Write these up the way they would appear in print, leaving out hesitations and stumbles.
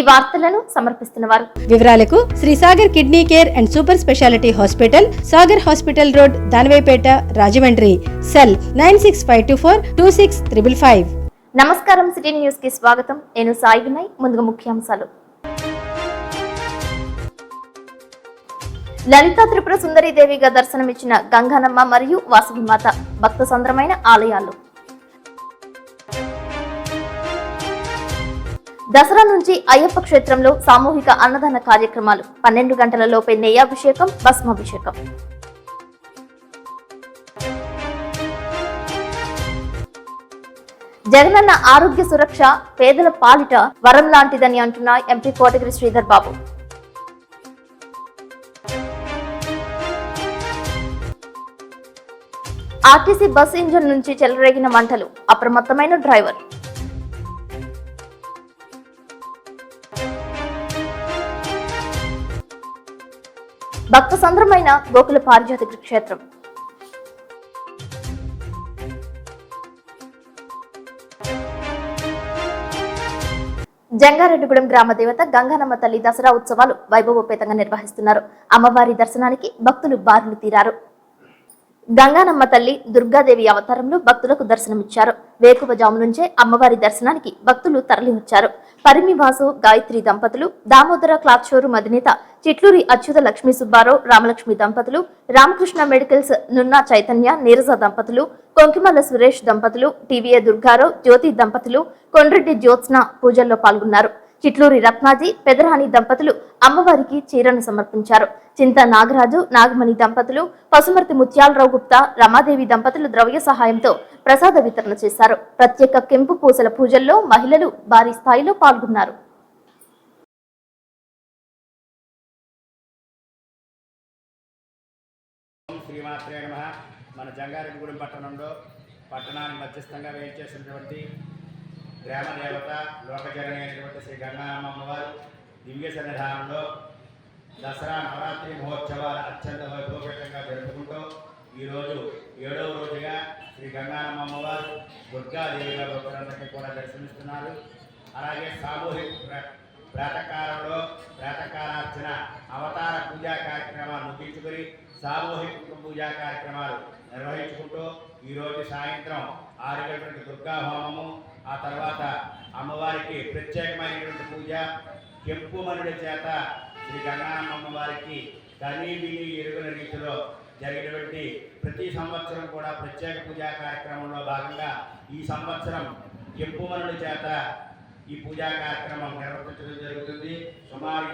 ఈ వార్తలను సమర్పిస్తున్నవారు వివరాలకు Shri Sagar kidney care and super speciality hospital, Sagar hospital road, Danavaipeta, Rajahmundry. Cell 9652426555. నమస్కారం. సిటీ న్యూస్ కి స్వాగతం. నేను సాయి వినయ్. ముందుగా ముఖ్యాంశాలు. లలితా త్రిపుర సుందరీదేవిగా దర్శనమిచ్చిన గంగానమ్మ మరియు వాసవిమాత భక్త సంద్రమైన ఆలయాలు. దసరా నుంచి అయ్యప్ప క్షేత్రంలో సామూహిక అన్నదాన కార్యక్రమాలు. 12 గంటలలోపే నెయ్యాభిషేకం, భస్మాభిషేకం. జగనన్న ఆరోగ్య సురక్ష పేదల పాలిట వరం లాంటిదని అంటున్న ఎంపీ కోటగిరి శ్రీధర్ బాబు. ఆర్టీసీ బస్ ఇంజన్ నుంచి చెలరేగిన మంటలు, అప్రమత్తమైన డ్రైవర్. భక్త సంద్రమైన గోకుల పారిజాతిక క్షేత్రం. జంగారెడ్డిగూడెం గ్రామ దేవత గంగానమ్మ తల్లి దసరా ఉత్సవాలు వైభవోపేతంగా నిర్వహిస్తున్నారు. అమ్మవారి దర్శనానికి భక్తులు బారులు తీరారు. గంగానమ్మ తల్లి దుర్గాదేవి అవతారంలో భక్తులకు దర్శనమిచ్చారు. వేకువజాము నుంచే అమ్మవారి దర్శనానికి భక్తులు తరలివచ్చారు. పరిమి వాసు గాయత్రి దంపతులు, దామోదర క్లాత్ షోరూం అధినేత చిట్లూరి అచ్యుత లక్ష్మీ సుబ్బారావు, రామలక్ష్మి దంపతులు, రామకృష్ణ మెడికల్స్ నున్నా చైతన్య, నీరజ దంపతులు, కొంకిమల్ల సురేష్ దంపతులు, టీవీఏ దుర్గారావు, జ్యోతి దంపతులు, కొండ్రెడ్డి జ్యోత్స్న పూజల్లో పాల్గొన్నారు. చిట్లూరి రత్నాజీ, పెదరాణి దంపతులు అమ్మవారికి చీరను సమర్పించారు. చింత నాగరాజు, నాగమణి దంపతులు, పసుమర్తి ముత్యాలరావు గుప్తా, రమాదేవి దంపతులు ద్రవ్య సహాయంతో ప్రసాద వితరణ చేశారు. ప్రత్యేక కెంపు పూసల పూజల్లో మహిళలు భారీ స్థాయిలో పాల్గొన్నారు. శ్రీమాత్రే నమః. మన జంగారెడ్డిగూడెం పట్టణానికి మధ్యస్థంగా వేయించేసినటువంటి గ్రామ దేవత లోకజనని అయినటువంటి శ్రీ గంగానమ్మ వారు దివ్య సన్నిధానంలో దసరా నవరాత్రి మహోత్సవాలు అత్యంత వైభవపేతంగా జరుపుకుంటూ ఈరోజు 7వ రోజుగా శ్రీ గంగానమ్మ వారు దుర్గాదేవిగా భక్తులందరికీ కూడా దర్శనమిస్తున్నారు. అలాగే సామూహిక ప్రాతకాలార్చన అవతార పూజా కార్యక్రమాలు ముగించుకొని సామూహిక పూజా కార్యక్రమాలు నిర్వహించుకుంటూ ఈరోజు సాయంత్రం 6 గంటలకు దుర్గా హోమము, ఆ తర్వాత అమ్మవారికి ప్రత్యేకమైనటువంటి పూజ, కెంపు మనుడి చేత శ్రీ గంగానమ్మ వారికి కనీ విని ఎరుగని రీతిలో జరిగినటువంటి ప్రతి సంవత్సరం కూడా ప్రత్యేక పూజా కార్యక్రమంలో భాగంగా ఈ సంవత్సరం కెంపు మనుడి చేత ఈ పూజా కార్యక్రమం నిర్వహించడం జరుగుతుంది. సుమారు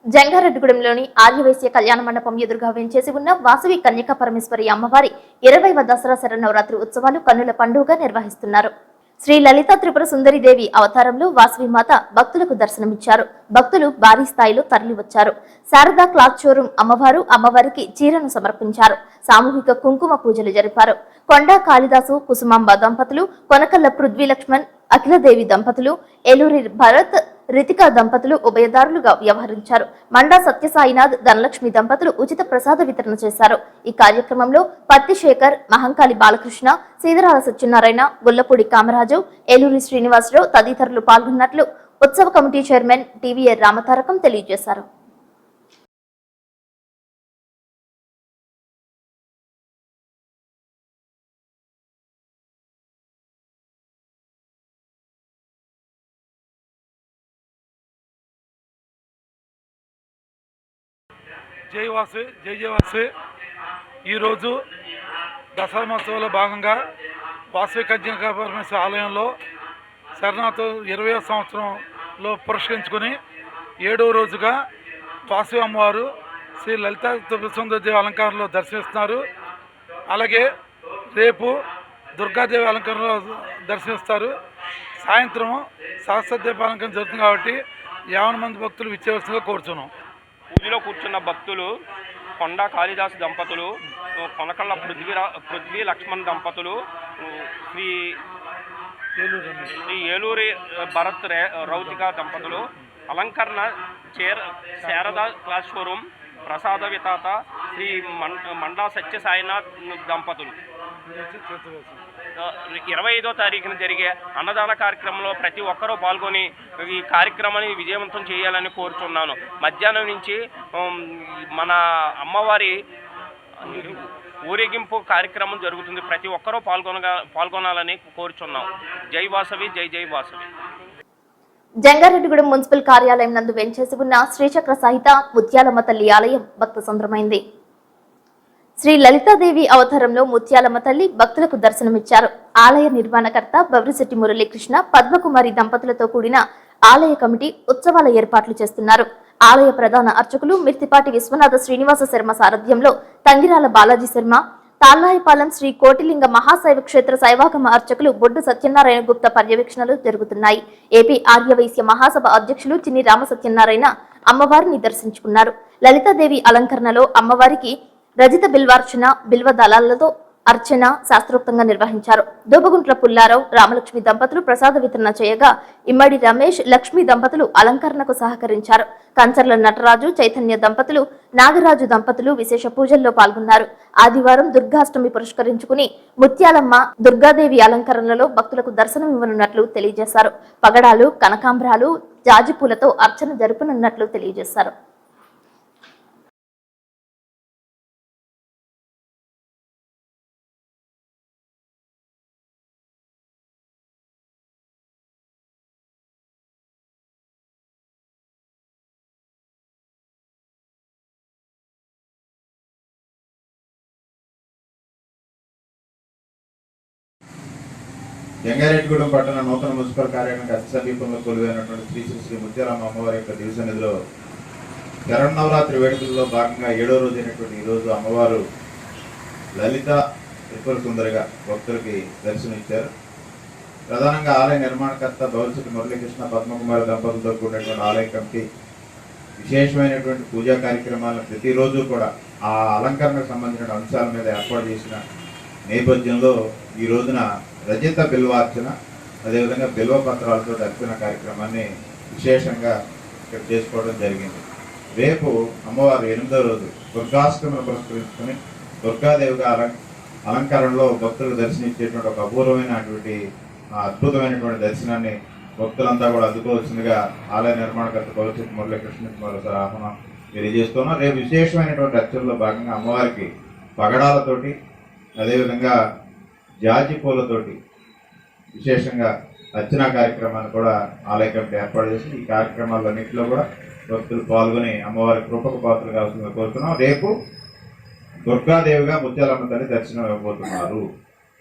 జంగారెడ్డిగూడెంలోని ఆర్యవైశ్య కళ్యాణ మండపం ఎదురుగా వేంచేసి ఉన్న వాసవి కన్యకా పరమేశ్వరి అమ్మవారి 20వ దసరా శరన్నవరాత్రి ఉత్సవాలు కన్నుల పండుగగా నిర్వహిస్తున్నారు. శ్రీ లలితా త్రిపుర సుందరీదేవి అవతారంలో వాసవి మాత భక్తులకు దర్శనమిచ్చారు. భక్తులు భారీ స్థాయిలో తరలివచ్చారు. శారదా క్లాత్ షోరూం అమ్మవారికి చీరను సమర్పించారు. సామూహిక కుంకుమ పూజలు జరిపారు. కొండా కాళిదాసు, కుసుమాంబ దంపతులు, కొనకల్ల పృథ్వీ లక్ష్మణ్, అఖిలదేవి దంపతులు, ఏలూరి భరత్, రితికా దంపతులు ఉభయదారులుగా వ్యవహరించారు. మండా సత్యసాయినాథ్, ధనలక్ష్మి దంపతులు ఉచిత ప్రసాద వితరణ చేశారు. ఈ కార్యక్రమంలో పత్తి శేఖర్, మహంకాళి బాలకృష్ణ, సీదరాల సత్యనారాయణ, గొల్లపూడి కామరాజు, ఏలూరి శ్రీనివాసరావు తదితరులు పాల్గొన్నట్లు ఉత్సవ కమిటీ చైర్మన్ టీవీఏ రామతారకం తెలియజేశారు. జై జయవాసవి. ఈరోజు దసరా మహోత్సవంలో భాగంగా వాసవి కన్యకా పరమేశ్వరి ఆలయంలో శరణార్థి 20వ సంవత్సరంలో పురస్కరించుకొని 7వ రోజుగా వాసవి అమ్మవారు శ్రీ లలితా త్రిపుర సుందరీదేవి అలంకారంలో దర్శనమిస్తున్నారు. అలాగే రేపు దుర్గాదేవి అలంకారంలో దర్శనమిస్తారు. సాయంత్రం సహస్రదీప అలంకారం జరుగుతుంది కాబట్టి 50 మంది భక్తులు విచ్చేవలసిందిగా కోరుచున్నాం. పూజలో కూర్చున్న భక్తులు కొండా కాళిదాసు దంపతులు, కొనకళ్ళ పృథ్వీ లక్ష్మణ్ దంపతులు, శ్రీ ఏలూరి భరత్ రౌతిక దంపతులు, అలంకరణ శారదా క్లాత్ షోరూం ప్రసాద వితాత శ్రీ మండా సత్యసాయినాథ్ దంపతులు. 25వ తారీఖున జరిగే అన్నదాన కార్యక్రమంలో ప్రతి ఒక్కరూ పాల్గొని ఈ కార్యక్రమాన్ని విజయవంతం చేయాలని కోరుచున్నాను. మధ్యాహ్నం నుంచి మన అమ్మవారి ఊరేగింపు కార్యక్రమం జరుగుతుంది. ప్రతి ఒక్కరూ పాల్గొనాలని కోరుచున్నాం. జై వాసవి, జై జై వాసవి. జంగారెడ్డిగూడెం మున్సిపల్ కార్యాలయం నందు వెంచేసి ఉన్న శ్రీచక్ర సహిత ముత్యాలమ్మ తల్లి ఆలయం భక్త సంద్రమైంది. శ్రీ లలితాదేవి అవతారంలో ముత్యాలమ్మ తల్లి భక్తులకు దర్శనమిచ్చారు. ఆలయ నిర్మాణకర్త బవ్రిశెట్టి మురళీకృష్ణ, పద్మకుమారి దంపతులతో కూడిన ఆలయ కమిటీ ఉత్సవాల ఏర్పాట్లు చేస్తున్నారు. ఆలయ ప్రధాన అర్చకులు మిర్తిపాటి విశ్వనాథ శ్రీనివాస శర్మ సారథ్యంలో తంగిరాల బాలాజీ శర్మ, తాళ్లాయిపాలెం శ్రీ కోటిలింగ మహాశైవ క్షేత్ర శైవాగమ అర్చకులు బొడ్డు సత్యనారాయణ గుప్త పర్యవేక్షణలు జరుగుతున్నాయి. ఏపీ ఆర్యవైశ్య మహాసభ అధ్యక్షులు చిన్ని రామసత్యనారాయణ అమ్మవారిని దర్శించుకున్నారు. లలితాదేవి అలంకరణలో అమ్మవారికి రజిత బిల్వార్చన, బిల్వ దళాలతో అర్చన శాస్త్రోక్తంగా నిర్వహించారు. దోబగుంట్ల పుల్లారావు, రామలక్ష్మి దంపతులు ప్రసాద వితరణ చేయగా ఇమ్మడి రమేష్, లక్ష్మి దంపతులు అలంకరణకు సహకరించారు. కంచర్ల నటరాజు, చైతన్య దంపతులు, నాగరాజు దంపతులు విశేష పూజల్లో పాల్గొన్నారు. ఆదివారం దుర్గాష్టమి పురస్కరించుకుని ముత్యాలమ్మ, దుర్గాదేవి అలంకరణలలో భక్తులకు దర్శనం ఇవ్వనున్నట్లు తెలియజేశారు. పగడాలు, కనకాంబరాలు, జాజిపూలతో అర్చన జరుపనున్నట్లు తెలియజేశారు. జంగారెడ్డిగూడెం పట్టణ నూతన మున్సిపల్ కార్యాలయానికి అతి సమీపంలో కొలువైనటువంటి శ్రీ శ్రీ శ్రీ ముత్యాలమ్మ అమ్మవారి యొక్క దివసన్నిధిలో శరన్నవరాత్రి వేడుకల్లో భాగంగా 7వ రోజైనటువంటి ఈరోజు అమ్మవారు లలిత త్రిపుర సుందరిగా భక్తులకి దర్శనమిచ్చారు. ప్రధానంగా ఆలయ నిర్మాణకర్త బవ్రిశెట్టి మురళీకృష్ణ, పద్మకుమారి దంపతులతో కూడినటువంటి ఆలయ కమిటీ విశేషమైనటువంటి పూజా కార్యక్రమాలను ప్రతిరోజు కూడా ఆ అలంకరణకు సంబంధించిన అంశాల మీద ఏర్పాటు చేసిన నేపథ్యంలో ఈ రోజున రజిత బిల్వార్చన, అదేవిధంగా బిల్వ పత్రాలతో అర్చన కార్యక్రమాన్ని విశేషంగా ఇక్కడ చేసుకోవడం జరిగింది. రేపు అమ్మవారు 8వ రోజు దుర్గాష్టమిని పురస్కరించుకొని దుర్గాదేవిగా అలంకరణలో భక్తులు దర్శనించేటువంటి ఒక అపూర్వమైనటువంటి అద్భుతమైనటువంటి దర్శనాన్ని భక్తులంతా కూడా అందుకోవాల్సిందిగా ఆలయ నిర్మాణకర్త బవ్రిశెట్టి మురళీకృష్ణకి మరోసారి ఆహ్వానం తెలియజేస్తున్నాం. రేపు విశేషమైనటువంటి అర్చనలో భాగంగా అమ్మవారికి పగడాలతోటి, అదేవిధంగా జాజి పూలతోటి విశేషంగా అర్చనా కార్యక్రమాన్ని కూడా ఆలయ కమిటీ ఏర్పాటు చేసి ఈ కార్యక్రమాలన్నింటిలో కూడా భక్తులు పాల్గొని అమ్మవారి కృపకు పాత్రలు కావాల్సిందిగా కోరుతున్నాం. రేపు దుర్గాదేవిగా ముత్యాలమ్మ తల్లి దర్శనం ఇవ్వబోతున్నారు.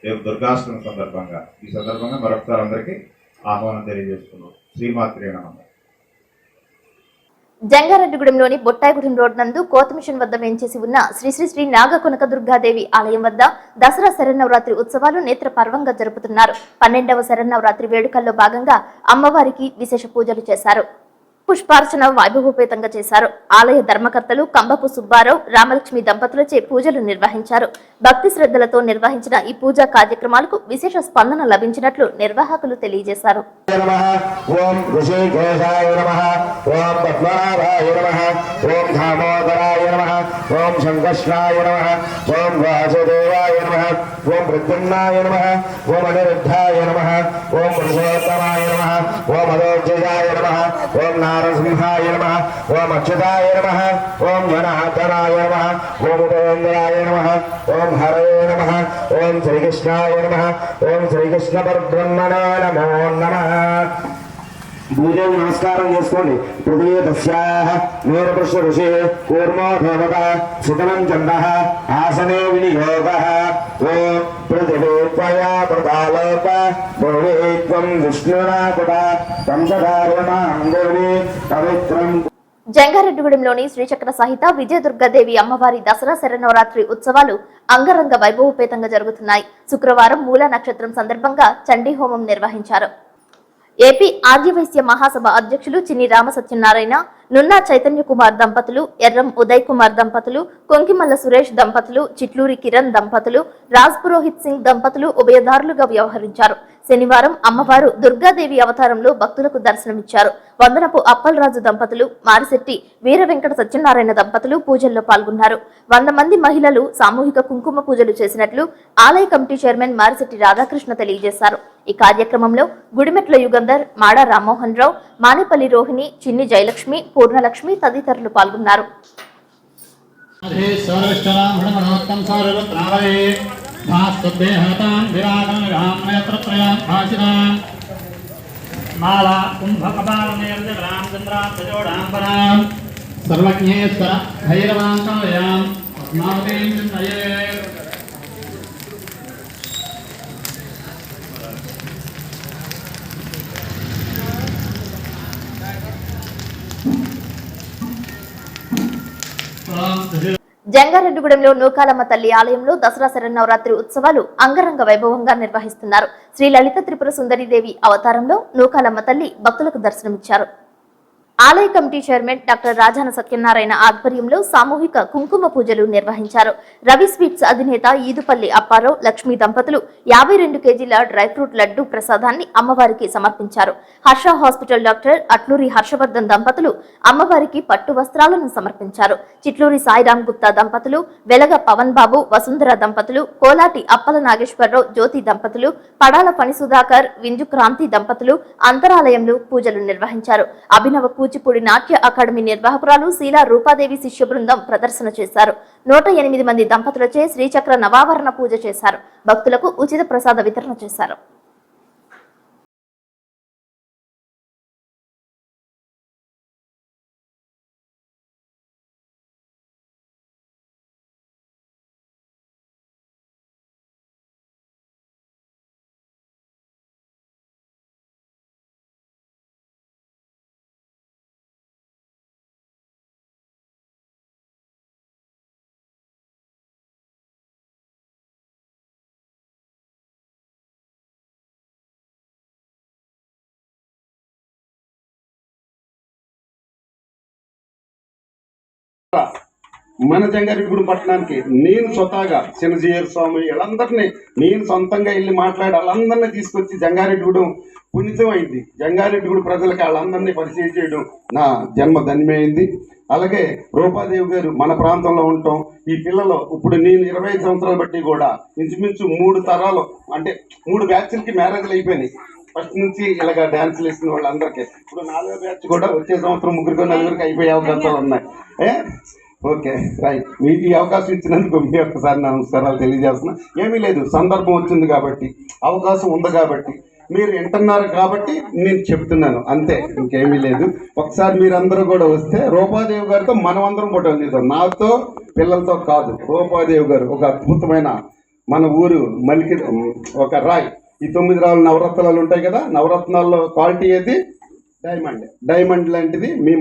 రేపు దుర్గాష్టమి సందర్భంగా ఈ సందర్భంగా మరొకసారి అందరికీ ఆహ్వానం తెలియజేస్తున్నాం. శ్రీమాత్రే నమః. జంగారెడ్డిగూడెంలోని బొట్టాయిగూడెం రోడ్ నందు కోతమిషన్ వద్ద వేంచేసి ఉన్న శ్రీ శ్రీ శ్రీ నాగకొనక దుర్గాదేవి ఆలయం వద్ద దసరా శరన్నవరాత్రి ఉత్సవాలు నేత్ర పర్వంగా జరుపుతున్నారు. 12వ శరన్నవరాత్రి వేడుకల్లో భాగంగా అమ్మవారికి విశేష పూజలు చేశారు. పుష్పార్చన వైభవోపేతంగా చేశారు. ఆలయ ధర్మకర్తలు కంబపు సుబ్బారావు, రామలక్ష్మి దంపతులచే పూజలు నిర్వహించారు. భక్తి శ్రద్ధలతో నిర్వహించిన ఈ పూజా కార్యక్రమాలకు విశేష స్పందన లభించినట్లు నిర్వాహకులు తెలియజేశారు. నరసింహాయ నమః, ఓం అచ్యుతాయ నమః, ఓం జనార్దనాయ నమః, ఓం ఉపేంద్రాయ నమః, ఓం హరయే నమః, ఓం శ్రీకృష్ణాయ నమః, ఓం శ్రీకృష్ణ పరబ్రహ్మణే నమో నమః. పూజలు నమస్కారం చేసుకోండి. పృథివీ తస్యాః నీరపుష్య ఋషి కూర్మో దేవత సుతనం చందః ఆసనే వినియోగః. ఓం పృథివీ త్వయా కృతాలోక భువి త్వం విష్ణునా కృత వంశధారణాంగుని పవిత్రం. జంగారెడ్డిగూడెంలోని శ్రీచక్ర సహిత విజయదుర్గాదేవి అమ్మవారి దసరా శరన్నవరాత్రి ఉత్సవాలు అంగరంగ వైభవోపేతంగా జరుగుతున్నాయి. శుక్రవారం మూల నక్షత్రం సందర్భంగా చండీ హోమం నిర్వహించారు. ఏపీ ఆర్యవైశ్య మహాసభ అధ్యక్షులు చిన్ని రామసత్యనారాయణ, నున్నా చైతన్య కుమార్ దంపతులు, ఎర్రం ఉదయ్ కుమార్ దంపతులు, కొంకిమల్ల సురేష్ దంపతులు, చిట్లూరి కిరణ్ దంపతులు, రాజ్ పురోహిత్ సింగ్ దంపతులు ఉభయదారులుగా వ్యవహరించారు. శనివారం అమ్మవారు దుర్గాదేవి అవతారంలో భక్తులకు దర్శనమిచ్చారు. వందనపు అప్పలరాజు దంపతులు, మారిశెట్టి వీర వెంకట సత్యనారాయణ దంపతులు పూజల్లో పాల్గొన్నారు. 100 మంది మహిళలు సామూహిక కుంకుమ పూజలు చేసినట్లు ఆలయ కమిటీ చైర్మన్ మారిశెట్టి రాధాకృష్ణ తెలియజేశారు. ఈ కార్యక్రమంలో గుడిమెట్ల యుగంధర్, మాడ రామ్మోహన్ రావు, మానేపల్లి రోహిణి, చిన్ని జయలక్ష్మి, పూర్ణలక్ష్మి తదితరులు పాల్గొన్నారు. माला कुंभकपालनेर्जगरां चन्द्राब्जोडाम्बरां सर्वज्ञेश्वर भैरवाङ्कायां पद्मावतीं चिन्तये। జంగారెడ్డిగూడెంలో నూకాలమ్మ తల్లి ఆలయంలో దసరా శరన్నవరాత్రి ఉత్సవాలు అంగరంగ వైభవంగా నిర్వహిస్తున్నారు. శ్రీ లలిత త్రిపుర సుందరీదేవి అవతారంలో నూకాలమ్మ తల్లి భక్తులకు దర్శనమిచ్చారు. ఆలయ committee chairman doctor Rajana Satyanarayana ఆధ్వర్యంలో సామూహిక కుంకుమ పూజలు నిర్వహించారు. రవి స్వీట్స్ అధినేత ఈదుపల్లి అప్పారావు, లక్ష్మీ దంపతులు 52 కేజీల డ్రై ఫ్రూట్ లడ్డు ప్రసాదాన్ని అమ్మవారికి సమర్పించారు. హర్ష హాస్పిటల్ డాక్టర్ అట్లూరి హర్షవర్ధన్ దంపతులు అమ్మవారికి పట్టు వస్త్రాలను సమర్పించారు. చిట్లూరి సాయిరామ్ గుప్తా దంపతులు, వెలగ పవన్ బాబు, వసుంధర దంపతులు, కోలాటి అప్పల నాగేశ్వరరావు, జ్యోతి దంపతులు, పడాల ఫణి సుధాకర్, వింజు క్రాంతి దంపతులు అంతరాలయంలో పూజలు నిర్వహించారు. అభినవ కూచిపూడి నాట్య అకాడమీ నిర్వాహకురాలు శీలా రూపాదేవి శిష్య బృందం ప్రదర్శన చేశారు. 108 మంది దంపతులచే శ్రీచక్ర నవావరణ పూజ చేశారు. భక్తులకు ఉచిత ప్రసాద వితరణ చేశారు. మన జంగారెడ్డిగూడెం పట్టణానికి నేను స్వతహాగా చిన్నజీయర్ స్వామి వీళ్ళందరినీ నేను సొంతంగా వెళ్ళి మాట్లాడి వాళ్ళందరినీ తీసుకొచ్చి జంగారెడ్డిగూడెం పుణ్యతం అయింది. జంగారెడ్డిగూడెం ప్రజలకు వాళ్ళందరినీ పరిచయం చేయడం నా జన్మ ధన్యమైంది. అలాగే రూపాదేవి గారు మన ప్రాంతంలో ఉండటం, ఈ పిల్లలు ఇప్పుడు నేను 25 సంవత్సరాలు బట్టి కూడా ఇంచుమించు 3 తరాలు అంటే 3 బ్యాచ్లకి మ్యారేజ్లు అయిపోయినాయి. ఫస్ట్ నుంచి ఇలాగ డాన్సులు వేసిన వాళ్ళందరికీ ఇప్పుడు 4వ బ్యాచ్ కూడా వచ్చే సంవత్సరం 3-4 అయిపోయే అవకాశాలు ఉన్నాయి. Okay right. మీకు ఈ అవకాశం ఇచ్చినందుకు మీ ఒక్కసారి నమస్కారాలు తెలియజేస్తున్నా. ఏమీ లేదు, సందర్భం వచ్చింది కాబట్టి, అవకాశం ఉంది కాబట్టి, మీరు వింటున్నారు కాబట్టి నేను చెప్తున్నాను అంతే, ఇంకేమీ లేదు. ఒకసారి మీరందరూ కూడా వస్తే రూపాదేవి గారితో మనమందరం ఫోటోలు తీద్దాం. నాతో పిల్లలతో కాదు, రూపాదేవి గారు ఒక అద్భుతమైన మన ఊరు మలికి ఒక రాయ్. ఈ 9 రాళ్ళ నవరత్నాలు ఉంటాయి కదా, నవరత్నాల్లో క్వాలిటీ ఏది? డైమండ్ లాంటిది మీ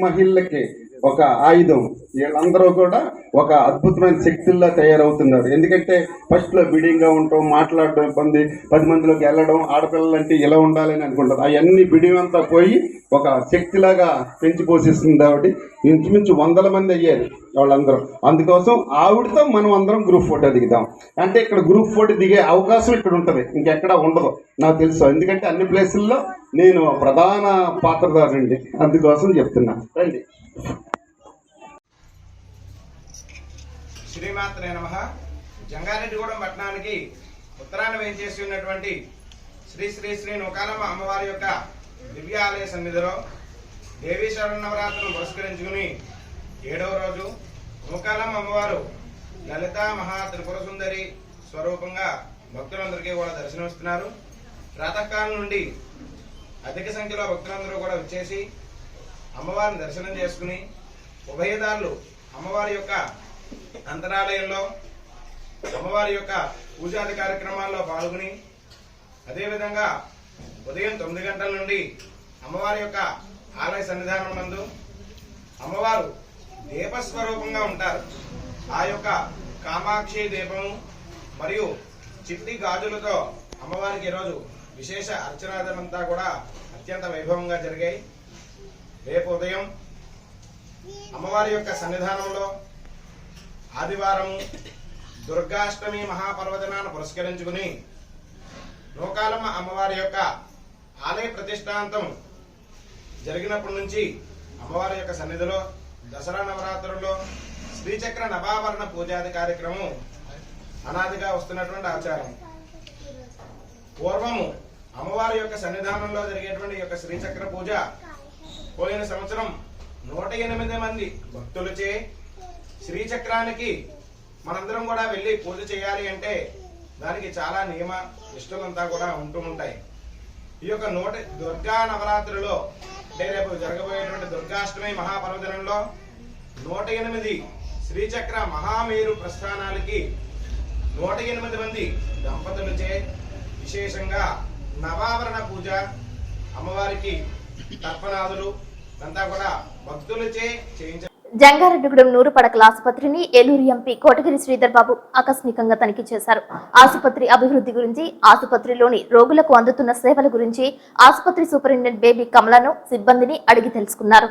మహిళలకి ఒక ఆయుధం. వీళ్ళందరూ కూడా ఒక అద్భుతమైన శక్తుల్లా తయారవుతున్నారు. ఎందుకంటే ఫస్ట్లో బిడింగ్గా ఉండటం, మాట్లాడడం ఇబ్బంది, 10 మందిలోకి వెళ్ళడం, ఆడపిల్లలంటే ఇలా ఉండాలని అనుకుంటారు. అవన్నీ బిడింగ్ అంతా పోయి ఒక శక్తిలాగా పెంచి పోషిస్తుంది. కాబట్టి ఇంచుమించు 100 మంది అయ్యారు వాళ్ళందరూ. అందుకోసం ఆవిడతో మనం అందరం గ్రూప్ ఫోటో దిగుదాం. అంటే ఇక్కడ గ్రూప్ ఫోటో దిగే అవకాశం ఇక్కడ ఉంటుంది, ఇంకెక్కడా ఉండదు నాకు తెలుసు. ఎందుకంటే అన్ని ప్లేసుల్లో నేను ప్రధాన పాత్రధారుండి, అందుకోసం చెప్తున్నా. రండి. శ్రీమాత్రే నమః. జంగారెడ్డిగూడెం పట్టణానికి ఉత్తరాన వేయించేసి ఉన్నటువంటి శ్రీ శ్రీ శ్రీ నూకాలమ్మ అమ్మవారి యొక్క దివ్యాలయ సన్నిధిలో దేవీ శరన్నవరాత్రులను పురస్కరించుకుని 7వ రోజు నూకాలమ్మ అమ్మవారు లలితా మహా త్రిపుర సుందరి స్వరూపంగా భక్తులందరికీ కూడా దర్శనమిస్తున్నారు. ప్రాతకాలం నుండి అధిక సంఖ్యలో భక్తులందరూ కూడా వచ్చేసి అమ్మవారిని దర్శనం చేసుకుని ఉభయదారులు అమ్మవారి యొక్క అంతరాలయంలో అమ్మవారి యొక్క పూజాది కార్యక్రమాల్లో పాల్గొని, అదేవిధంగా ఉదయం 9 గంటల నుండి అమ్మవారి యొక్క ఆలయ సన్నిధానం నందు అమ్మవారు దీపస్వరూపంగా ఉంటారు. ఆ యొక్క కామాక్షి దీపము మరియు చిట్టి గాజులతో అమ్మవారికి ఈరోజు విశేష అర్చనాదంతా కూడా అత్యంత వైభవంగా జరిగాయి. రేపు ఉదయం అమ్మవారి యొక్క సన్నిధానంలో ఆదివారము దుర్గాష్టమి మహాపర్వదినాన్ని పురస్కరించుకుని నూకాలమ్మ అమ్మవారి యొక్క ఆలయ ప్రతిష్టాంతం జరిగినప్పటి నుంచి అమ్మవారి యొక్క సన్నిధిలో దసరా నవరాత్రుల్లో శ్రీచక్ర నవావరణ పూజాది కార్యక్రమం అనాదిగా వస్తున్నటువంటి ఆచారం. పూర్వము అమ్మవారి యొక్క సన్నిధానంలో జరిగేటువంటి యొక్క శ్రీచక్ర పూజ పోయిన సంవత్సరం 108 మంది భక్తులచే శ్రీచక్రానికి మనందరం కూడా వెళ్ళి పూజ చేయాలి అంటే దానికి చాలా నియమ నిష్ఠలంతా కూడా ఉంటూ ఉంటాయి. ఈ యొక్క దుర్గా నవరాత్రిలో అంటే రేపు జరగబోయేటువంటి దుర్గాష్టమి మహాపర్వదినంలో 108 శ్రీచక్ర మహామేరు ప్రస్థానాలకి 108 మంది దంపతులచే విశేషంగా నవావరణ పూజ, అమ్మవారికి తర్పణాదులు అంతా కూడా భక్తులచే చేయించారు. జంగారెడ్డిగూడెం నూరు పడకల ఆసుపత్రిని ఏలూరు ఎంపీ కోటగిరి శ్రీధర్ బాబు ఆకస్మికంగా తనిఖీ చేశారు. ఆసుపత్రి అభివృద్ధి గురించి, ఆసుపత్రిలోని రోగులకు అందుతున్న సేవల గురించి ఆసుపత్రి సూపరింటెండెంట్ బేబీ కమలను సిబ్బందిని అడిగి తెలుసుకున్నారు.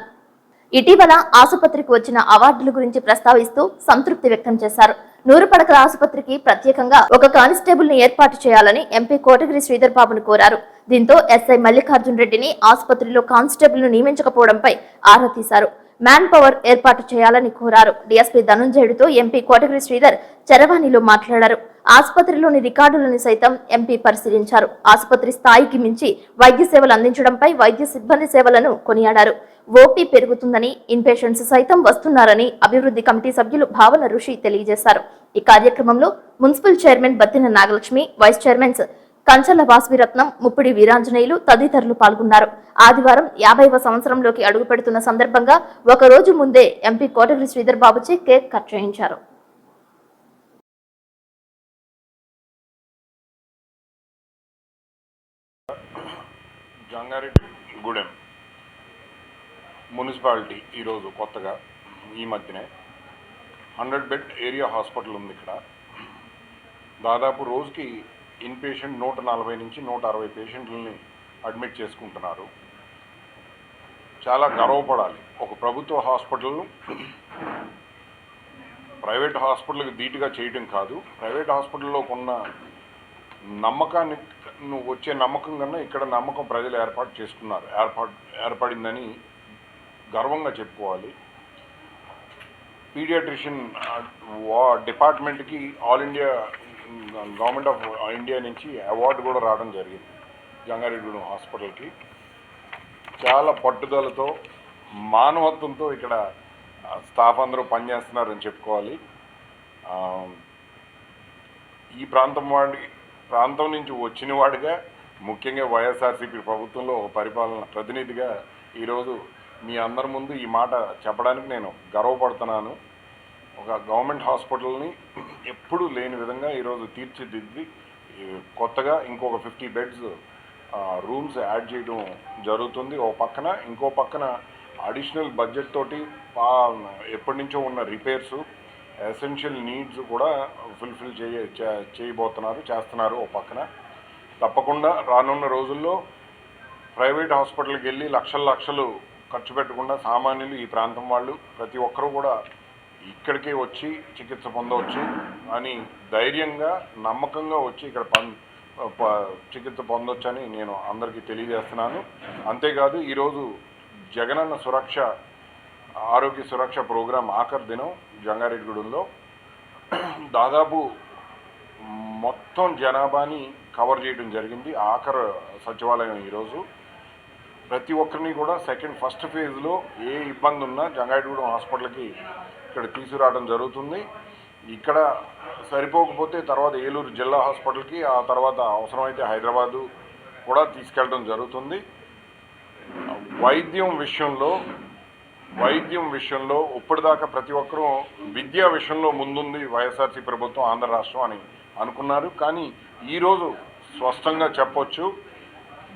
ఇటీవల ఆసుపత్రికి వచ్చిన అవార్డుల గురించి ప్రస్తావిస్తూ సంతృప్తి వ్యక్తం చేశారు. నూరు పడకల ఆసుపత్రికి ప్రత్యేకంగా ఒక కానిస్టేబుల్ ని ఏర్పాటు చేయాలని ఎంపీ కోటగిరి శ్రీధర్ బాబును కోరారు. దీంతో ఎస్ఐ మల్లికార్జున్ రెడ్డిని ఆసుపత్రిలో కానిస్టేబుల్ ను నియమించకపోవడంపై ఆరా తీశారు. మ్యాన్ పవర్ ఏర్పాటు చేయాలని కోరారు. డీఎస్పీ ధనుంజయుడితో ఎంపీ కోటగిరి శ్రీధర్ చరవాణిలో మాట్లాడారు. ఆసుపత్రిలోని రికార్డులను సైతం ఎంపీ పరిశీలించారు. ఆసుపత్రి స్థాయికి మించి వైద్య సేవలు అందించడంపై వైద్య సిబ్బంది సేవలను కొనియాడారు. ఓపీ పెరుగుతుందని, ఇన్పేషెంట్స్ సైతం వస్తున్నారని అభివృద్ధి కమిటీ సభ్యులు భావన ఋషి తెలియజేశారు. ఈ కార్యక్రమంలో municipal chairman Battina Nagalakshmi, vice chairmans Kancharla Vasaviratnam, Muppidi Veeranjaneyulu తదితరులు పాల్గొన్నారు. ఆదివారం 50వ సంవత్సరంలోకి అడుగు పెడుతున్న సందర్భంగా ఒక రోజు ముందే ఎంపీ కోటగిరి శ్రీధర్ బాబుచే కేక్ కట్ చేయించారు. జంగారెడ్డిగూడెం మున్సిపాలిటీ ఈరోజు కొత్తగా ఈ మధ్యనే 100 బెడ్ ఏరియా హాస్పిటల్ ఉంది. ఇక్కడ దాదాపు రోజుకి ఇన్పేషెంట్ 140 నుంచి 160 పేషెంట్లని అడ్మిట్ చేసుకుంటున్నారు. చాలా గర్వపడాలి. ఒక ప్రభుత్వ హాస్పిటల్ ప్రైవేట్ హాస్పిటల్కి ధీటుగా చేయడం కాదు, ప్రైవేట్ హాస్పిటల్లో ఉన్న నమ్మకాన్ని వచ్చే నమ్మకం కన్నా ఇక్కడ నమ్మకం ప్రజలు ఏర్పడిందని గర్వంగా చెప్పుకోవాలి. పీడియాట్రిషియన్ డిపార్ట్మెంట్కి all India government of India నుంచి అవార్డు కూడా రావడం జరిగింది. జంగారెడ్డిగూడెం హాస్పిటల్కి చాలా పట్టుదలతో, మానవత్వంతో ఇక్కడ స్టాఫ్ అందరూ పనిచేస్తున్నారని చెప్పుకోవాలి. ఈ ప్రాంతం నుంచి వచ్చిన వాడిగా, ముఖ్యంగా వైఎస్ఆర్సీపీ ప్రభుత్వంలో ఒక పరిపాలన ప్రతినిధిగా ఈరోజు మీ అందరి ముందు ఈ మాట చెప్పడానికి నేను గర్వపడుతున్నాను. ఒక గవర్నమెంట్ హాస్పిటల్ని ఎప్పుడూ లేని విధంగా ఈరోజు తీర్చిదిద్ది కొత్తగా ఇంకొక 50 బెడ్స్ రూమ్స్ యాడ్ చేయడం జరుగుతుంది. ఇంకో పక్కన అడిషనల్ బడ్జెట్ తోటి ఎప్పటి నుంచో ఉన్న రిపేర్స్, ఎసెన్షియల్ నీడ్స్ కూడా ఫుల్ఫిల్ చేస్తున్నారు. ఓ పక్కన తప్పకుండా రానున్న రోజుల్లో ప్రైవేట్ హాస్పిటల్కి వెళ్ళి లక్షలు ఖర్చు పెట్టకుండా సామాన్యులు, ఈ ప్రాంతం వాళ్ళు ప్రతి ఒక్కరూ కూడా ఇక్కడికే వచ్చి చికిత్స పొందవచ్చు అని ధైర్యంగా, నమ్మకంగా వచ్చి ఇక్కడ చికిత్స పొందొచ్చని నేను అందరికీ తెలియజేస్తున్నాను. అంతేకాదు ఈరోజు జగనన్న ఆరోగ్య సురక్ష ప్రోగ్రాం ఆఖరి దినం జంగారెడ్డిగూడెంలో దాదాపు మొత్తం జనాభాని కవర్ చేయడం జరిగింది. ఆఖరి సచివాలయం ఈరోజు ప్రతి ఒక్కరిని కూడా ఫస్ట్ ఫేజ్లో ఏ ఇబ్బంది ఉన్నా జంగారెడ్డిగూడెం హాస్పిటల్కి ఇక్కడ తీసుకురావడం జరుగుతుంది. ఇక్కడ సరిపోకపోతే తర్వాత ఏలూరు జిల్లా హాస్పిటల్కి, ఆ తర్వాత అవసరమైతే హైదరాబాదు కూడా తీసుకెళ్ళడం జరుగుతుంది. వైద్యం విషయంలో ఇప్పటిదాకా ప్రతి ఒక్కరూ విద్యా విషయంలో ముందుంది వైఎస్ఆర్సీ ప్రభుత్వం, ఆంధ్ర రాష్ట్రం అని అనుకున్నారు. కానీ ఈరోజు స్పష్టంగా చెప్పొచ్చు,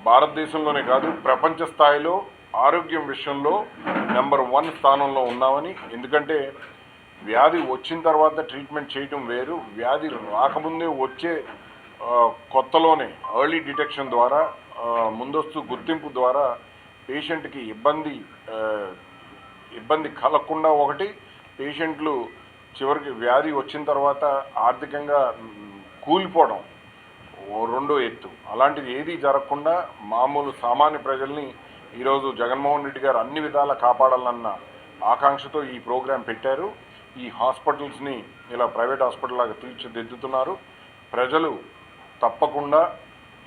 భారతదేశంలోనే కాదు ప్రపంచ స్థాయిలో ఆరోగ్యం విషయంలో నెంబర్ 1 స్థానంలో ఉన్నామని. ఎందుకంటే వ్యాధి వచ్చిన తర్వాత ట్రీట్మెంట్ చేయడం వేరు, వ్యాధి రాకముందే వచ్చే కొత్తలోనే ఎర్లీ డిటెక్షన్ ద్వారా, ముందస్తు గుర్తింపు ద్వారా పేషెంట్కి ఇబ్బంది కలగకుండా, ఒకటి పేషెంట్లు చివరికి వ్యాధి వచ్చిన తర్వాత ఆర్థికంగా కూలిపోవడం, రెండో ఎత్తు. అలాంటిది ఏదీ జరగకుండా మామూలు సామాన్య ప్రజల్ని ఈరోజు జగన్మోహన్ రెడ్డి గారు అన్ని విధాలా కాపాడాలన్న ఆకాంక్షతో ఈ ప్రోగ్రాం పెట్టారు. ఈ హాస్పిటల్స్ని ఇలా ప్రైవేట్ హాస్పిటల్ లాగా తీర్చిదిద్దుతున్నారు. ప్రజలు తప్పకుండా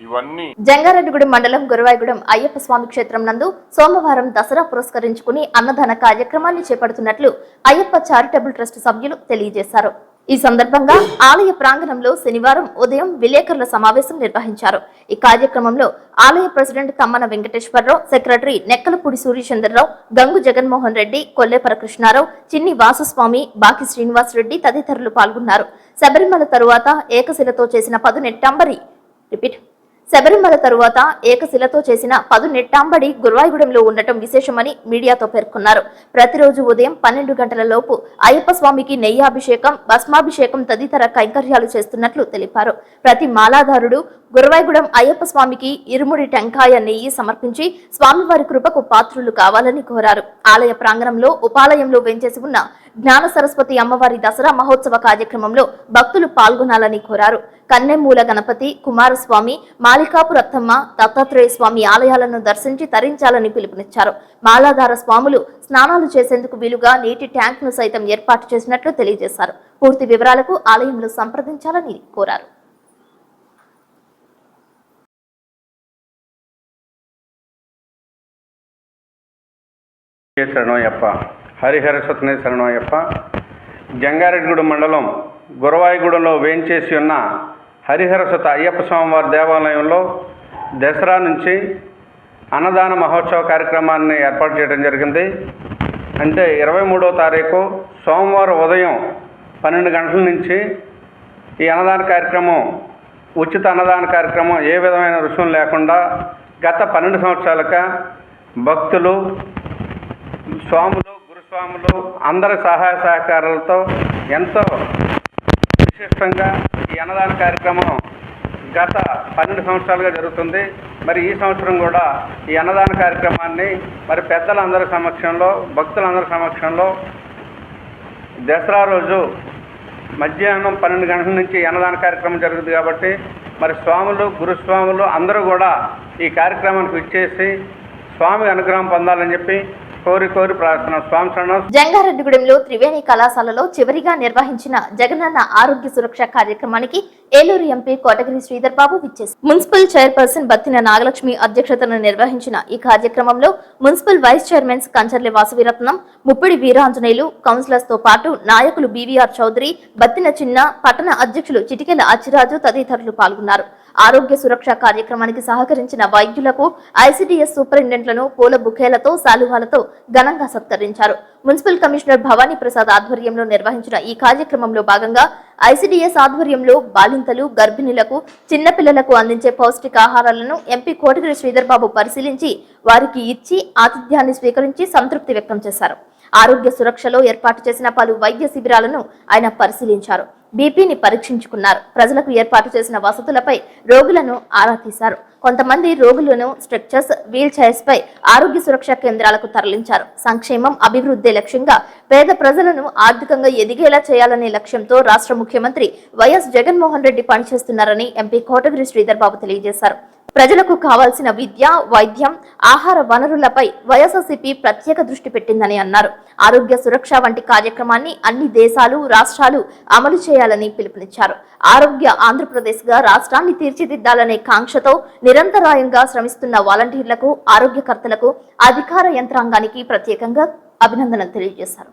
ఇవన్నీ. జంగారెడ్డిగూడెం మండలం గురవాయిగూడెం అయ్యప్ప స్వామి క్షేత్రం నందు సోమవారం దసరా పురస్కరించుకుని అన్నదాన కార్యక్రమాన్ని చేపడుతున్నట్లు అయ్యప్ప చారిటబుల్ ట్రస్ట్ సభ్యులు తెలియజేశారు. ఈ సందర్భంగా ఆలయ ప్రాంగణంలో శనివారం ఉదయం విలేకరుల సమావేశం నిర్వహించారు. ఈ కార్యక్రమంలో ఆలయ ప్రెసిడెంట్ తమ్మన వెంకటేశ్వరరావు, సెక్రటరీ నెక్కలపూడి సూర్యచంద్రరావు, గంగు జగన్మోహన్ రెడ్డి, కొల్లేపర కృష్ణారావు, చిన్ని వాసుస్వామి, బాకి శ్రీనివాస్ రెడ్డి తదితరులు పాల్గొన్నారు. శబరిమల తరువాత ఏకశిలతో చేసిన 10 నెట్టాంబడి గురువాయిగూడెంలో ఉండటం విశేషమని మీడియాతో పేర్కొన్నారు. ప్రతిరోజు ఉదయం 12 గంటల లోపు అయ్యప్ప స్వామికి నెయ్యాభిషేకం, భస్మాభిషేకం తదితర కైంకర్యాలు చేస్తున్నట్లు తెలిపారు. ప్రతి మాలాధారుడు గురువాయిగూడెం అయ్యప్ప స్వామికి ఇరుముడి టెంకాయ నెయ్యి సమర్పించి స్వామివారి కృపకు పాత్రులు కావాలని కోరారు. ఆలయ ప్రాంగణంలో ఉపాలయంలో వెంచేసి ఉన్న జ్ఞాన సరస్వతి అమ్మవారి దసరా మహోత్సవ కార్యక్రమంలో భక్తులు పాల్గొనాలని కోరారు. కన్నెమూల గణపతి, కుమారస్వామి, మాలికాపురత్తమ్మ, దత్తాత్రేయ స్వామి ఆలయాలను దర్శించి తరించాలని పిలుపునిచ్చారు. మాలాధార స్వాములు స్నానాలు చేసేందుకు వీలుగా నీటి ట్యాంక్ ను సైతం ఏర్పాటు చేసినట్లు తెలియజేశారు. పూర్తి వివరాలకు ఆలయంలో సంప్రదించాలని కోరారు. శరణయ్యప్ప, హరిహరసుతనే శరణయ్యప్ప. జంగారెడ్డిగూడెం మండలం గురవాయిగూడెంలో వేంచేసి ఉన్న హరిహరసుత అయ్యప్ప స్వామివారి దేవాలయంలో దసరా నుంచి అన్నదాన మహోత్సవ కార్యక్రమాన్ని ఏర్పాటు చేయడం జరిగింది. అంటే 23వ తారీఖు సోమవారం ఉదయం 12 గంటల నుంచి ఈ అన్నదాన కార్యక్రమం, ఉచిత అన్నదాన కార్యక్రమం ఏ విధమైన రుసుము లేకుండా గత 12 సంవత్సరాలుగా భక్తులు, స్వాములు, గురుస్వాములు అందరి సహాయ సహకారాలతో ఎంతో విశిష్టంగా ఈ అన్నదాన కార్యక్రమం గత 12 సంవత్సరాలుగా జరుగుతుంది. మరి ఈ సంవత్సరం కూడా ఈ అన్నదాన కార్యక్రమాన్ని మరి పెద్దలందరి సమక్షంలో, భక్తులందరి సమక్షంలో దసరా రోజు మధ్యాహ్నం 12 గంటల నుంచి అన్నదాన కార్యక్రమం జరుగుతుంది. కాబట్టి మరి స్వాములు, గురుస్వాములు అందరూ కూడా ఈ కార్యక్రమానికి విచ్చేసి స్వామి అనుగ్రహం పొందాలని చెప్పి కోరి ప్రార్థన. స్వామి శరణం. జంగారెడ్డిగూడెంలో త్రివేణి కళాశాలలో చివరిగా నిర్వహించిన జగనన్న ఆరోగ్య సురక్ష కార్యక్రమానికి ఏలూరు ఎంపీ కోటగిరి శ్రీధర్ బాబు విచ్చేసి మున్సిపల్ చైర్పర్సన్ బత్తిన నాగలక్ష్మి అధ్యక్షతన నిర్వహించిన ఈ కార్యక్రమంలో municipal vice chairmans Kancharli Vasaviratnam, Muppidi Veeranjaneyulu, councillors తో పాటు నాయకులు బీవీఆర్ చౌదరి, బత్తిన చిన్న, పట్టణ అధ్యక్షులు చిటికెల అచ్చిరాజు తదితరులు పాల్గొన్నారు. ఆరోగ్య సురక్ష కార్యక్రమానికి సహకరించిన వైద్యులకు, ఐసీడీఎస్ సూపరింటెండెంట్లను పూల బుకేలతో, శాలువాలతో ఘనంగా సత్కరించారు. మున్సిపల్ కమిషనర్ భవానీ ప్రసాద్ ఆధ్వర్యంలో నిర్వహించిన ఈ కార్యక్రమంలో భాగంగా ఐసీడీఎస్ ఆధ్వర్యంలో బాలింతలు, గర్భిణులకు, చిన్నపిల్లలకు అందించే పౌష్టికాహారాలను ఎంపీ కోటగిరి శ్రీధర్ బాబు పరిశీలించి వారికి ఇచ్చి ఆతిథ్యాన్ని స్వీకరించి సంతృప్తి వ్యక్తం చేశారు. ఆరోగ్య సురక్షలో ఏర్పాటు చేసిన పలు వైద్య శిబిరాలను ఆయన పరిశీలించారు. బీపీని పరీక్షించుకున్నారు. ప్రజలకు ఏర్పాటు చేసిన వసతులపై రోగులను ఆరా తీశారు. కొంతమంది రోగులను స్ట్రెక్చర్స్, వీల్ చైర్స్ పై ఆరోగ్య సురక్ష కేంద్రాలకు తరలించారు. సంక్షేమం, అభివృద్ధి లక్ష్యంగా పేద ప్రజలను ఆర్థికంగా ఎదిగేలా చేయాలనే లక్ష్యంతో రాష్ట్ర ముఖ్యమంత్రి వైఎస్ జగన్మోహన్ రెడ్డి పనిచేస్తున్నారని ఎంపీ కోటగిరి శ్రీధర్ బాబు తెలియజేశారు. ప్రజలకు కావాల్సిన విద్య, వైద్యం, ఆహార వనరులపై వైఎస్ఆర్సీపీ ప్రత్యేక దృష్టి పెట్టిందని అన్నారు. ఆరోగ్య సురక్ష వంటి కార్యక్రమాన్ని అన్ని దేశాలు, రాష్ట్రాలు అమలు చేయాలని పిలుపునిచ్చారు. ఆరోగ్య ఆంధ్రప్రదేశ్ గా రాష్ట్రాన్ని తీర్చిదిద్దాలనే కాంక్షతో నిరంతరాయంగా శ్రమిస్తున్న వాలంటీర్లకు, ఆరోగ్యకర్తలకు, అధికార యంత్రాంగానికి ప్రత్యేకంగా అభినందనలు తెలియజేశారు.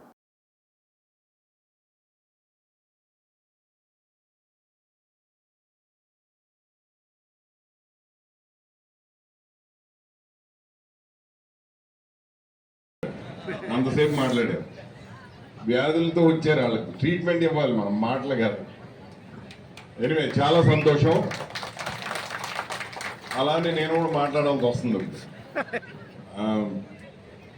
అంతసేపు మాట్లాడారు. వ్యాధులతో వచ్చారు, వాళ్ళకి ట్రీట్మెంట్ ఇవ్వాలి, మనం మాటలు కాదు. ఎనివే చాలా సంతోషం. అలానే నేను కూడా మాట్లాడాల్సి వస్తుంది.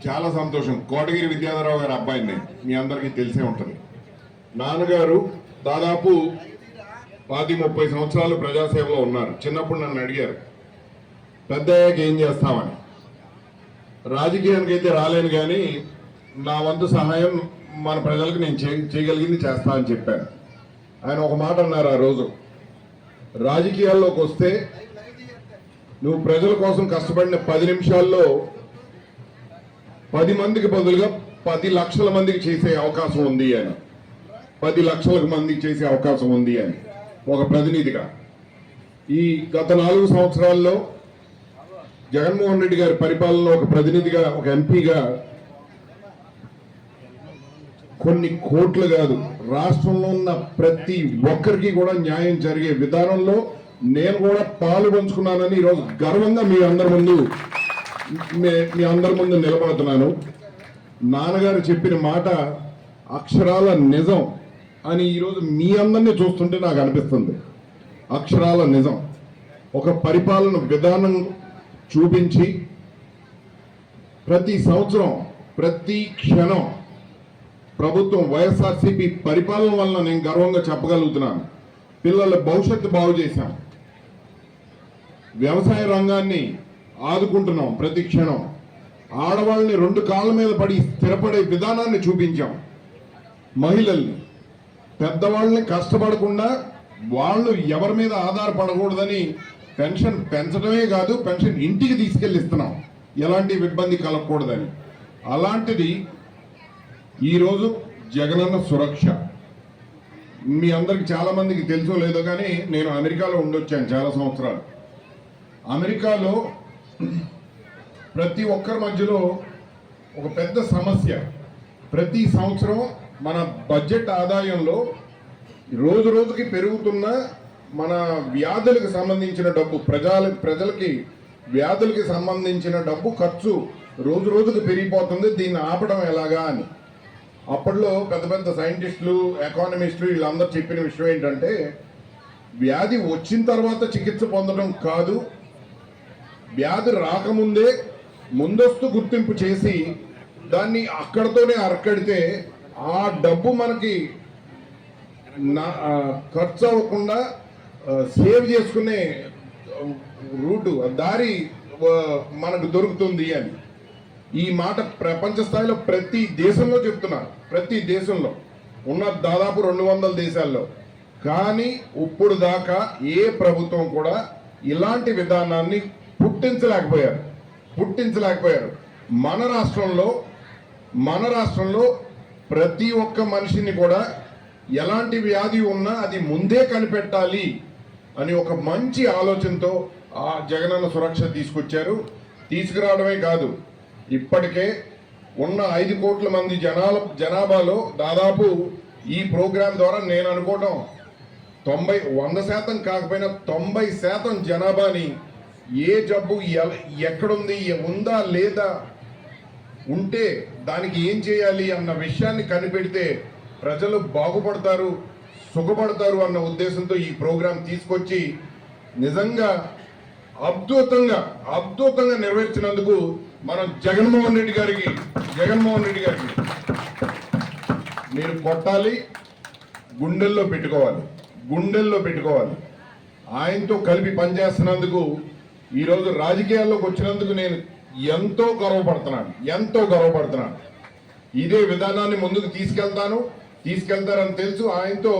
చాలా సంతోషం. కోటగిరి విద్యాధరరావు గారి అబ్బాయిని మీ అందరికీ తెలిసే ఉంటుంది. నాన్నగారు దాదాపు 30 సంవత్సరాలు ప్రజాసేవలో ఉన్నారు. చిన్నప్పుడు నన్ను అడిగారు, పెద్దయ్యాక ఏం చేస్తామని. రాజకీయానికి అయితే రాలేను, కానీ నా వంతు సహాయం మన ప్రజలకు నేను చేయగలిగింది చేస్తా అని చెప్పాను. ఆయన ఒక మాట అన్నారు ఆ రోజు, రాజకీయాల్లోకి వస్తే నువ్వు ప్రజల కోసం కష్టపడిన 10 నిమిషాల్లో 10 మందికి బదులుగా 10 లక్షల మందికి చేసే అవకాశం ఉంది అని, 10 లక్షల మందికి చేసే అవకాశం ఉంది అని ఒక ప్రతినిధిగా ఈ గత 4 సంవత్సరాల్లో జగన్మోహన్ రెడ్డి గారి పరిపాలనలో ఒక ప్రతినిధిగా, ఒక ఎంపీగా కొన్ని కోట్లు కాదు, రాష్ట్రంలో ఉన్న ప్రతి ఒక్కరికి కూడా న్యాయం జరిగే విధానంలో నేను కూడా పాలు పంచుకున్నానని ఈరోజు గర్వంగా మీ అందరి ముందు నిలబడుతున్నాను. నాన్నగారు చెప్పిన మాట అక్షరాల నిజం అని ఈరోజు మీ అందరినీ చూస్తుంటే నాకు అనిపిస్తుంది. అక్షరాల నిజం. ఒక పరిపాలన విధానం చూపించి ప్రతి సంవత్సరం ప్రతి క్షణం ప్రభుత్వం వైఎస్ఆర్సీపీ పరిపాలన వల్ల నేను గర్వంగా చెప్పగలుగుతున్నాను. పిల్లల భవిష్యత్తు బాగు చేశాం, వ్యవసాయ రంగాన్ని ఆదుకుంటున్నాం, ప్రతి క్షణం ఆడవాళ్ళని 2 కాళ్ళ మీద పడి స్థిరపడే విధానాన్ని చూపించాం. మహిళల్ని, పెద్దవాళ్ళని కష్టపడకుండా వాళ్ళు ఎవరి మీద ఆధారపడకూడదని పెన్షన్ పెంచడమే కాదు, పెన్షన్ ఇంటికి తీసుకెళ్ళిస్తున్నాం, ఎలాంటి ఇబ్బంది కలగకూడదని. అలాంటిది ఈరోజు జగనన్న సురక్ష. మీ అందరికి చాలా మందికి తెలుసో లేదో కానీ నేను అమెరికాలో ఉండొచ్చాను చాలా సంవత్సరాలు. అమెరికాలో ప్రతి ఒక్కరి మధ్యలో ఒక పెద్ద సమస్య, ప్రతి సంవత్సరం మన బడ్జెట్ ఆదాయంలో రోజు రోజుకి పెరుగుతున్న మన వ్యాధులకు సంబంధించిన డబ్బు, ప్రజలకి వ్యాధులకి సంబంధించిన డబ్బు ఖర్చు రోజు రోజుకి పెరిగిపోతుంది. దీన్ని ఆపడం ఎలాగా అని అప్పట్లో పెద్ద పెద్ద సైంటిస్టులు, ఎకానమిస్టులు వీళ్ళందరూ చెప్పిన విషయం ఏంటంటే, వ్యాధి వచ్చిన తర్వాత చికిత్స పొందడం కాదు, వ్యాధి రాకముందే ముందస్తు గుర్తింపు చేసి దాన్ని అక్కడితోనే అరకడితే ఆ డబ్బు మనకి ఖర్చు అవ్వకుండా సేవ్ చేసుకునే రూటు, దారి మనకు దొరుకుతుంది అని. ఈ మాట ప్రపంచ స్థాయిలో ప్రతి దేశంలో చెప్తున్నారు, ప్రతి దేశంలో ఉన్న దాదాపు 200 దేశాల్లో. కానీ ఇప్పుడు దాకా ఏ ప్రభుత్వం కూడా ఇలాంటి విధానాన్ని పుట్టించలేకపోయారు. మన రాష్ట్రంలో ప్రతి ఒక్క మనిషిని కూడా ఎలాంటి వ్యాధి ఉన్నా అది ముందే కనిపెట్టాలి అని ఒక మంచి ఆలోచనతో ఆ జగనన్న సురక్ష తీసుకురావడమే కాదు, ఇప్పటికే ఉన్న 5 కోట్ల మంది జనాభాలో దాదాపు ఈ ప్రోగ్రాం ద్వారా నేను అనుకోవడం 100% కాకపోయినా 90% జనాభాని ఏ జబ్బు ఎక్కడుంది, ఉందా లేదా, ఉంటే దానికి ఏం చేయాలి అన్న విషయాన్ని కనిపెడితే ప్రజలు బాగుపడతారు, సుఖపడతారు అన్న ఉద్దేశంతో ఈ ప్రోగ్రాం తీసుకొచ్చి నిజంగా అద్భుతంగా నెరవేర్చినందుకు మనం జగన్మోహన్ రెడ్డి గారికి మీరు కొట్టాలి, గుండెల్లో పెట్టుకోవాలి. ఆయనతో కలిపి పనిచేస్తున్నందుకు, ఈరోజు రాజకీయాల్లోకి వచ్చినందుకు నేను ఎంతో గర్వపడుతున్నాను. ఇదే విధానాన్ని ముందుకు తీసుకెళ్తారని తెలుసు. ఆయనతో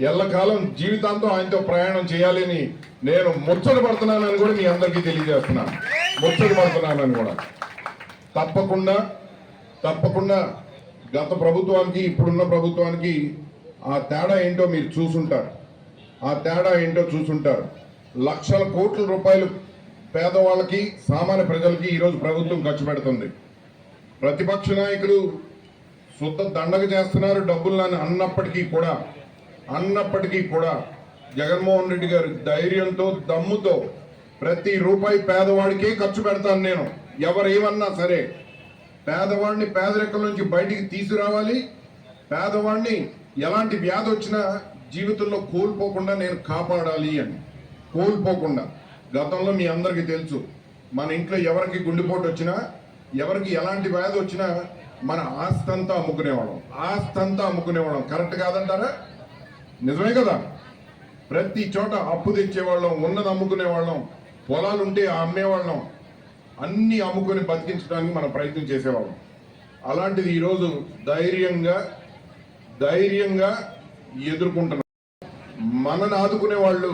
ఎల్లకాలం జీవితాంతం ఆయనతో ప్రయాణం చేయాలని నేను ముచ్చట పడుతున్నానని కూడా మీ అందరికీ తెలియజేస్తున్నాను. కూడా తప్పకుండా గత ప్రభుత్వానికి ఇప్పుడున్న ప్రభుత్వానికి ఆ తేడా ఏంటో మీరు చూసుంటారు. లక్షల కోట్ల రూపాయలు పేదవాళ్ళకి, సామాన్య ప్రజలకి ఈరోజు ప్రభుత్వం ఖర్చు పెడుతుంది. ప్రతిపక్ష నాయకులు శుద్ధ దండగ చేస్తున్నారు డబ్బులని అన్నప్పటికీ కూడా జగన్మోహన్ రెడ్డి గారు ధైర్యంతో, దమ్ముతో ప్రతి రూపాయి పేదవాడికే ఖర్చు పెడతాను నేను. ఎవరేమన్నా సరే పేదవాడిని పేదరికం నుంచి బయటికి తీసుకురావాలి, పేదవాడిని ఎలాంటి వ్యాధి వచ్చినా జీవితంలో కోల్పోకుండా నేను కాపాడాలి అని. గతంలో మీ అందరికీ తెలుసు, మన ఇంట్లో ఎవరికి గుండెపోటు వచ్చినా, ఎవరికి ఎలాంటి వ్యాధి వచ్చినా మన ఆస్తి అంతా అమ్ముకునేవాళ్ళం. కరెక్ట్ కాదంటారా? నిజమే కదా. ప్రతి చోట అప్పు తెచ్చేవాళ్ళం, ఉన్నది అమ్ముకునేవాళ్ళం, పొలాలుంటే అమ్మేవాళ్ళం, అన్ని అమ్ముకొని బతికించడానికి మనం ప్రయత్నం చేసేవాళ్ళం. అలాంటిది ఈరోజు ధైర్యంగా ఎదుర్కొంటున్నాం. మనని ఆదుకునే వాళ్ళు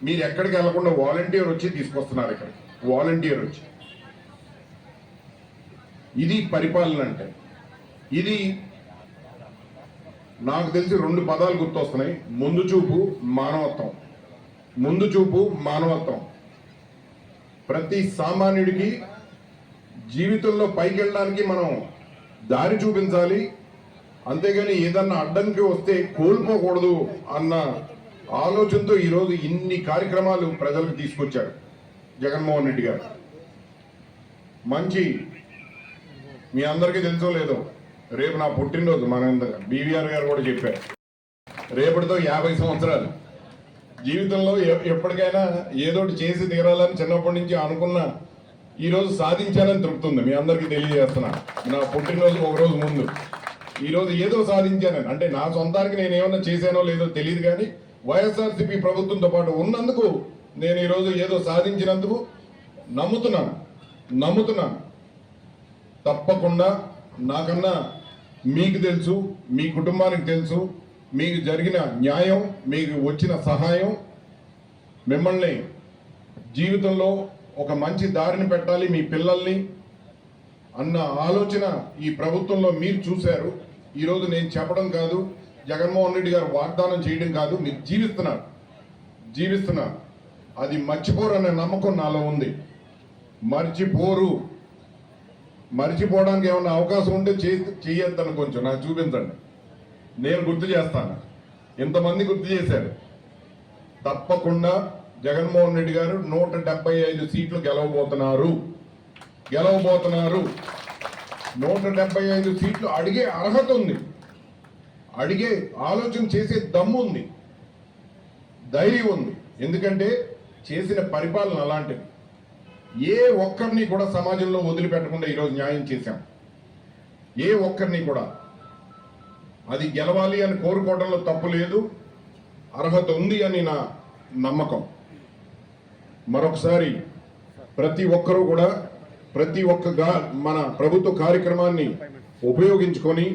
మీరు ఎక్కడికి వెళ్లకుండా వాలంటీర్ వచ్చి తీసుకొస్తున్నారు. ఇక్కడ వాలంటీర్ వచ్చి, ఇది పరిపాలన అంటే. ఇది నాకు తెలిసి 2 పదాలు గుర్తొస్తున్నాయి: ముందు చూపు, మానవత్వం. ముందు చూపు, మానవత్వం. ప్రతి సామాన్యుడికి జీవితంలో పైకి వెళ్ళడానికి మనం దారి చూపించాలి, అంతేగాని ఏదన్నా అడ్డంకి వస్తే కోల్పోకూడదు అన్న ఆలోచనతో ఈరోజు ఇన్ని కార్యక్రమాలు ప్రజలకు తీసుకొచ్చారు జగన్మోహన్ రెడ్డి గారు. మంచి, మీ అందరికీ తెలుసో లేదో, రేపు నా పుట్టినరోజు. మన బీవీఆర్ గారు కూడా చెప్పారు, రేపటితో 50 సంవత్సరాలు. జీవితంలో ఎప్పటికైనా ఏదోటి చేసి తీరాలని చిన్నప్పటి నుంచి అనుకున్న ఈరోజు సాధించాలని తృప్తుంది. మీ అందరికీ తెలియజేస్తున్నా, నా పుట్టినరోజు ఒక రోజు ముందు ఈరోజు ఏదో సాధించానని. అంటే నా సొంతానికి నేను ఏమన్నా చేశానో లేదో తెలియదు, కానీ వైఎస్ఆర్సీపీ ప్రభుత్వంతో పాటు ఉన్నందుకు నేను ఈరోజు ఏదో సాధించినందుకు నమ్ముతున్నాను. తప్పకుండా నాకన్నా మీకు తెలుసు, మీ కుటుంబానికి తెలుసు, మీకు జరిగిన న్యాయం, మీకు వచ్చిన సహాయం, మిమ్మల్ని జీవితంలో ఒక మంచి దారిని పెట్టాలి మీ పిల్లల్ని అన్న ఆలోచన ఈ ప్రభుత్వంలో మీరు చూశారు. ఈరోజు నేను చెప్పడం కాదు, జగన్మోహన్ రెడ్డి గారు వాగ్దానం చేయడం కాదు, మీరు జీవిస్తున్నారు. అది మర్చిపోరు అనే నమ్మకం నాలో ఉంది. మర్చిపోవడానికి ఏమన్నా అవకాశం ఉంటే చేయొద్దని కొంచెం నాకు చూపించండి, నేను గుర్తు చేస్తాను. ఇంతమంది గుర్తు చేశారు. తప్పకుండా జగన్మోహన్ రెడ్డి గారు 175 సీట్లు గెలవబోతున్నారు. 175 సీట్లు అడిగే అర్హత ఉంది, అడిగే ఆలోచన చేసే దమ్ము ఉంది, ధైర్యం ఉంది. ఎందుకంటే చేసిన పరిపాలన అలాంటిది. ఏ ఒక్కరిని కూడా సమాజంలో వదిలిపెట్టకుండా ఈరోజు న్యాయం చేశాం. ఏ ఒక్కరిని కూడా. అది గెలవాలి అని కోరుకోవడంలో తప్పు లేదు, అర్హత ఉంది అని నా నమ్మకం. మరొకసారి ప్రతి ఒక్కరూ కూడా ప్రతి ఒక్క మన ప్రభుత్వ కార్యక్రమాన్ని ఉపయోగించుకొని.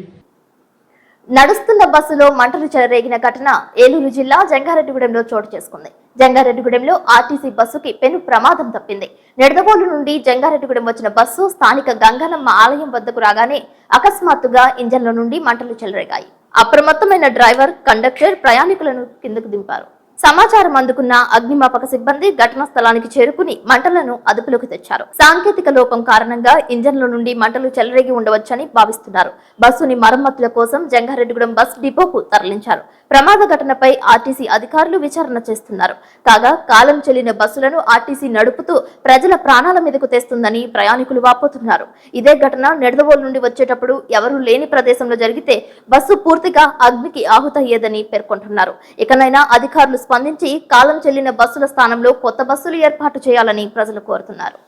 నడుస్తున్న బస్సులో మంటలు చెలరేగిన ఘటన ఏలూరు జిల్లా జంగారెడ్డిగూడెంలో చోటు చేసుకుంది. జంగారెడ్డిగూడెంలో ఆర్టీసీ బస్సుకి పెను ప్రమాదం తప్పింది. నిడదవోలు నుండి జంగారెడ్డిగూడెం వచ్చిన బస్సు స్థానిక గంగానమ్మ ఆలయం వద్దకు రాగానే అకస్మాత్తుగా ఇంజన్ల నుండి మంటలు చెలరేగాయి. అప్రమత్తమైన డ్రైవర్, కండక్టర్ ప్రయాణికులను కిందకు దింపారు. సమాచారం అందుకున్న అగ్నిమాపక సిబ్బంది ఘటనా స్థలానికి చేరుకుని మంటలను అదుపులోకి తెచ్చారు. సాంకేతిక లోపం కారణంగా ఇంజన్ల నుండి మంటలు చెలరేగి ఉండవచ్చని భావిస్తున్నారు. బస్సుని మరమ్మతుల కోసం జంగారెడ్డిగూడెం బస్ డిపోకు తరలించారు. ప్రమాద ఘటనపై ఆర్టీసీ అధికారులు విచారణ చేస్తున్నారు. కాగా కాలం చెల్లిన బస్సులను ఆర్టీసీ నడుపుతూ ప్రజల ప్రాణాల మీదకు తెస్తుందని ప్రయాణికులు వాపోతున్నారు. ఇదే ఘటన నిడదవోలు నుండి వచ్చేటప్పుడు ఎవరూ లేని ప్రదేశంలో జరిగితే బస్సు పూర్తిగా అగ్నికి ఆహుతయ్యేదని పేర్కొంటున్నారు. ఇకనైనా అధికారులు స్పందించి కాలం చెల్లిన బస్సుల స్థానంలో కొత్త బస్సులు ఏర్పాటు చేయాలని ప్రజలు కోరుతున్నారు.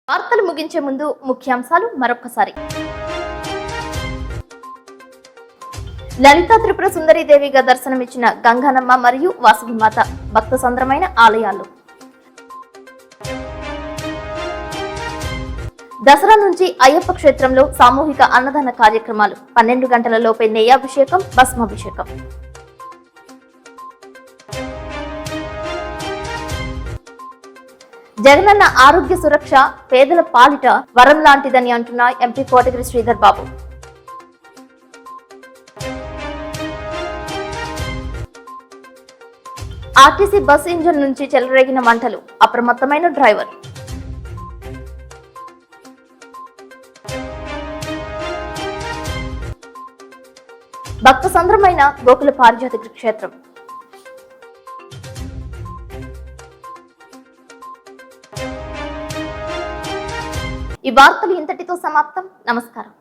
వార్తలు ముగించే ముందు ముఖ్యాంశాలు మరొకసారి. లలితా త్రిపుర సుందరీదేవిగా దర్శనమిచ్చిన గంగానమ్మ మరియు వాసవిమాత భక్త సంద్రమైన ఆలయాలు. దసరా నుంచి అయ్యప్ప క్షేత్రంలో సామూహిక అన్నదాన కార్యక్రమాలు. 12 గంటలలోపే నెయ్యాభిషేకం, భస్మాభిషేకం. జగనన్న ఆరోగ్య సురక్ష పేదల పాలిట వరం లాంటిదని అంటున్న ఎంపీ కోటగిరి శ్రీధర్ బాబు. ఆర్టీసీ బస్ ఇంజన్ నుంచి చెలరేగిన మంటలు, అప్రమత్తమైన డ్రైవర్. భక్త సంద్రమైన గోకుల పారిజాత క్షేత్రం. ఈ వార్తలు ఇంతటితో సమాప్తం. నమస్కారం.